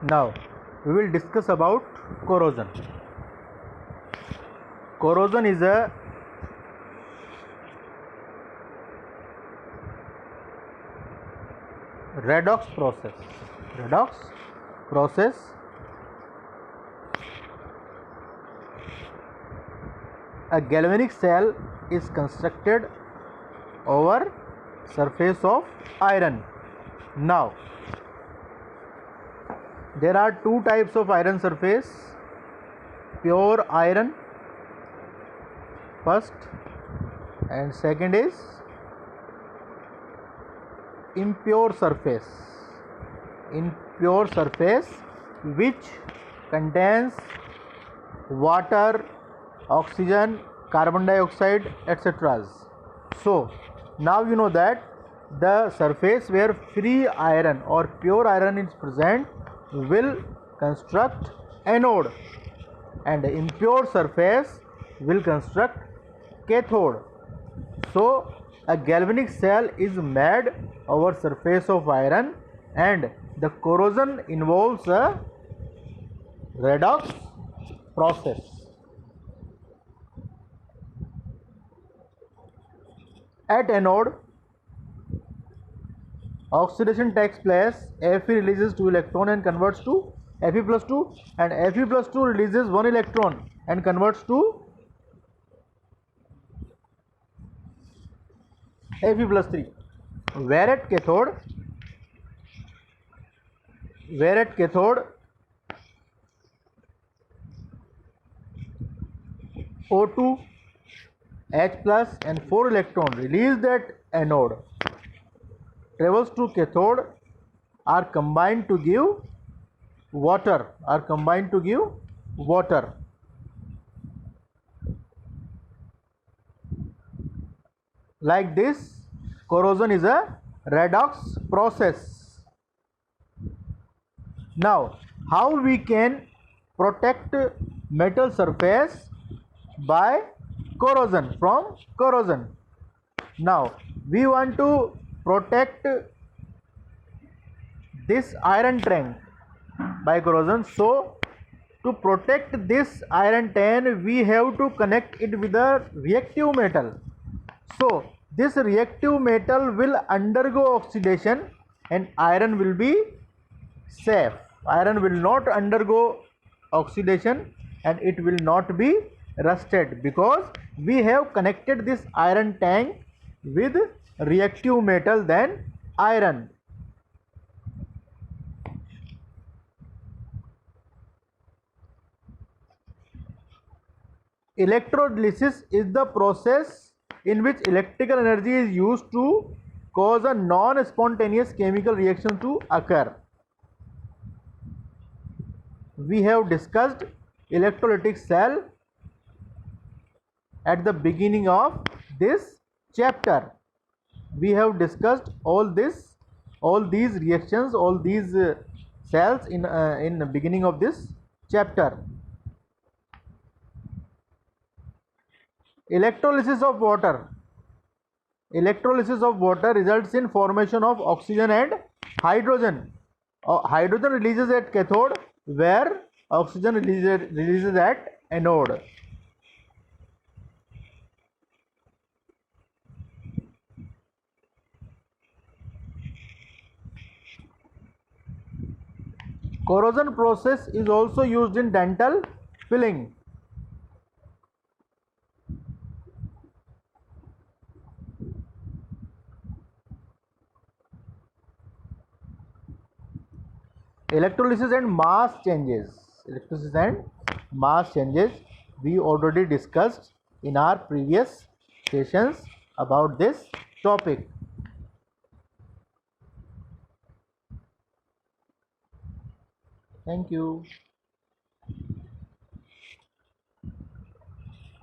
Now we will discuss about corrosion. Corrosion is a redox process. Redox process a galvanic cell is constructed over surface of iron. Now there are two types of iron surface: pure iron first, and second is impure surface. Impure surface which contains water, oxygen, carbon dioxide, etc. So now you know that the surface where free iron or pure iron is present will construct anode, and impure surface will construct cathode. So a galvanic cell is made over surface of iron, and the corrosion involves a redox process. At anode, oxidation takes place. Fe releases 2 electron and converts to Fe plus 2, and Fe plus 2 releases 1 electron and converts to Fe plus 3. Where at cathode O2, H plus and 4 electron released at anode travels to cathode are combined to give water. Like this, corrosion is a redox process. Now, how we can protect metal surface by from corrosion? Now, we want to protect this iron tank by corrosion. So to protect this iron tank, we have to connect it with a reactive metal. So this reactive metal will undergo oxidation and iron will be safe. Iron will not undergo oxidation and it will not be rusted, because we have connected this iron tank with reactive metal than iron. Electrolysis is the process in which electrical energy is used to cause a non-spontaneous chemical reaction to occur. We have discussed electrolytic cell at the beginning of this chapter. We have discussed all these reactions, all these cells in the beginning of this chapter. Electrolysis of water results in formation of oxygen and hydrogen. Hydrogen releases at cathode, where oxygen releases at anode. Corrosion process is also used in dental filling. Electrolysis and mass changes we already discussed in our previous sessions about this topic. Thank you.